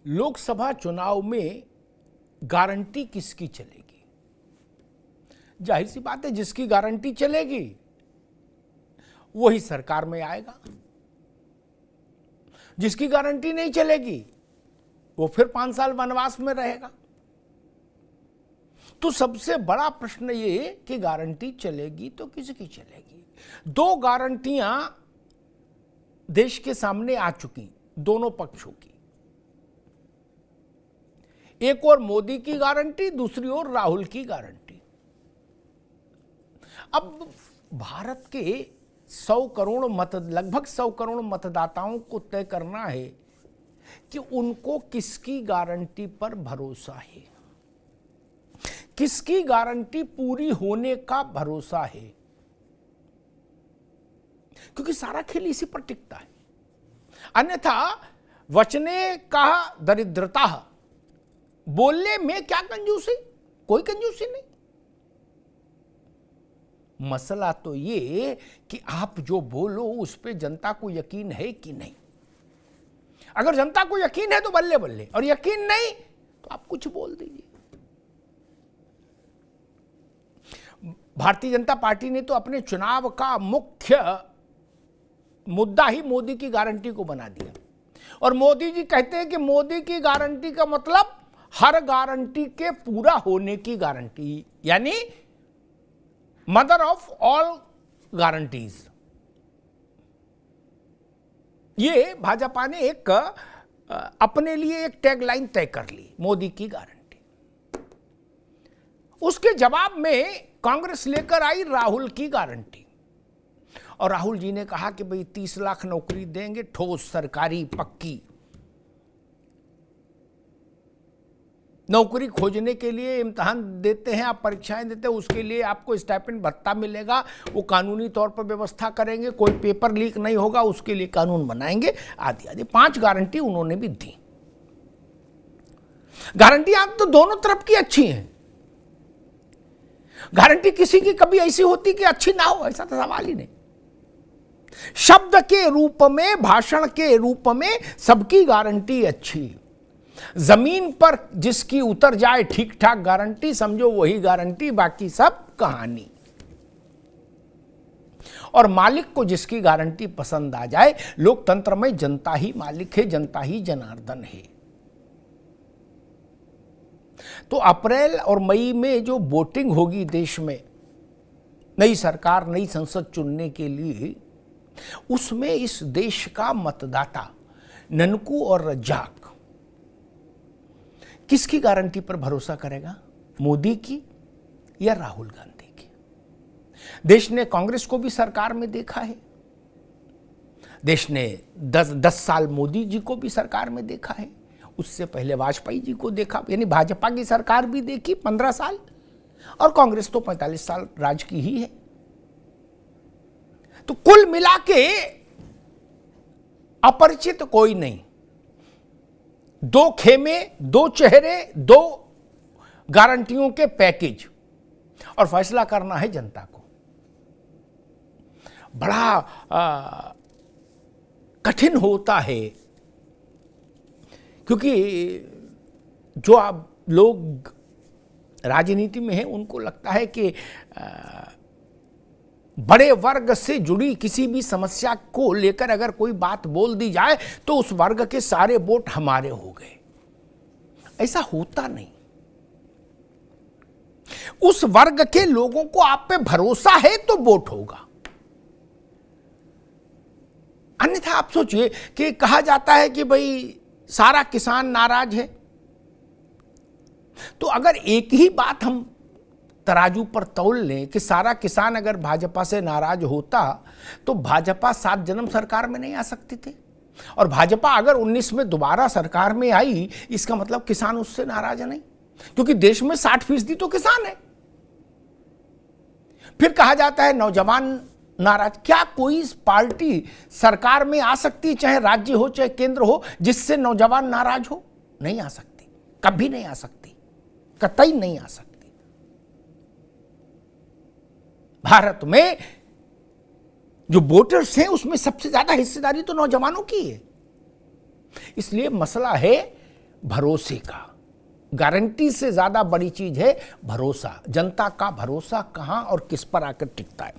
लोकसभा चुनाव में गारंटी किसकी चलेगी? जाहिर सी बात है, जिसकी गारंटी चलेगी वही सरकार में आएगा। जिसकी गारंटी नहीं चलेगी वो फिर 5 साल वनवास में रहेगा। तो सबसे बड़ा प्रश्न ये कि गारंटी चलेगी तो किसकी चलेगी? 2 गारंटियां देश के सामने आ चुकी, दोनों पक्षों की। एक और मोदी की गारंटी, दूसरी ओर राहुल की गारंटी। अब भारत के लगभग 100 करोड़ मतदाताओं को तय करना है कि उनको किसकी गारंटी पर भरोसा है, किसकी गारंटी पूरी होने का भरोसा है, क्योंकि सारा खेल इसी पर टिकता है। अन्यथा वचने का दरिद्रता, बोलने में क्या कंजूसी? कोई कंजूसी नहीं। मसला तो ये कि आप जो बोलो उस पे जनता को यकीन है कि नहीं। अगर जनता को यकीन है तो बल्ले बल्ले, और यकीन नहीं तो आप कुछ बोल दीजिए। भारतीय जनता पार्टी ने तो अपने चुनाव का मुख्य मुद्दा ही मोदी की गारंटी को बना दिया। और मोदी जी कहते हैं कि मोदी की गारंटी का मतलब हर गारंटी के पूरा होने की गारंटी, यानी मदर ऑफ ऑल गारंटीज। ये भाजपा ने एक अपने लिए एक टैगलाइन तय कर ली, मोदी की गारंटी। उसके जवाब में कांग्रेस लेकर आई राहुल की गारंटी। और राहुल जी ने कहा कि भाई 30 लाख नौकरी देंगे, ठोस, सरकारी, पक्की। नौकरी खोजने के लिए इम्तिहान देते हैं आप, परीक्षाएं देते हैं, उसके लिए आपको स्टाइपेंड भत्ता मिलेगा, वो कानूनी तौर पर व्यवस्था करेंगे, कोई पेपर लीक नहीं होगा, उसके लिए कानून बनाएंगे, आदि आदि। 5 गारंटी उन्होंने भी दी। गारंटी आप तो दोनों तरफ की अच्छी हैं। गारंटी किसी की कभी ऐसी होती कि अच्छी ना हो, ऐसा तो सवाल ही नहीं। शब्द के रूप में, भाषण के रूप में सबकी गारंटी अच्छी। जमीन पर जिसकी उतर जाए ठीक ठाक गारंटी, समझो वही गारंटी, बाकी सब कहानी। और मालिक को जिसकी गारंटी पसंद आ जाए, लोकतंत्र में जनता ही मालिक है, जनता ही जनार्दन है। तो अप्रैल और मई में जो वोटिंग होगी देश में नई सरकार, नई संसद चुनने के लिए, उसमें इस देश का मतदाता ननकू और रज्जाक किसकी गारंटी पर भरोसा करेगा? मोदी की या राहुल गांधी की? देश ने कांग्रेस को भी सरकार में देखा है, देश ने 10 साल मोदी जी को भी सरकार में देखा है, उससे पहले वाजपेयी जी को देखा, यानी भाजपा की सरकार भी देखी 15 साल, और कांग्रेस तो 45 साल राज की ही है। तो कुल मिला के अपरिचित कोई नहीं। 2 खेमे, 2 चेहरे, 2 गारंटियों के पैकेज, और फैसला करना है जनता को। बड़ा कठिन होता है, क्योंकि जो आप लोग राजनीति में हैं उनको लगता है कि बड़े वर्ग से जुड़ी किसी भी समस्या को लेकर अगर कोई बात बोल दी जाए तो उस वर्ग के सारे वोट हमारे हो गए। ऐसा होता नहीं। उस वर्ग के लोगों को आप पे भरोसा है तो वोट होगा। अन्यथा आप सोचिए कि कहा जाता है कि भाई सारा किसान नाराज है, तो अगर एक ही बात हम तराजू पर तौल लें कि सारा किसान अगर भाजपा से नाराज होता तो भाजपा 7 जन्म सरकार में नहीं आ सकती थी, और भाजपा अगर 19 में दोबारा सरकार में आई, इसका मतलब किसान उससे नाराज नहीं, क्योंकि देश में 60% तो किसान है। फिर कहा जाता है नौजवान नाराज। क्या कोई पार्टी सरकार में आ सकती, चाहे राज्य हो चाहे केंद्र हो, जिससे नौजवान नाराज हो? नहीं आ सकती, कभी नहीं आ सकती, कतई नहीं आ सकती। भारत में जो वोटर्स हैं उसमें सबसे ज्यादा हिस्सेदारी तो नौजवानों की है। इसलिए मसला है भरोसे का। गारंटी से ज़्यादा बड़ी चीज़ है भरोसा। जनता का भरोसा कहाँ और किस पर आकर टिकता है।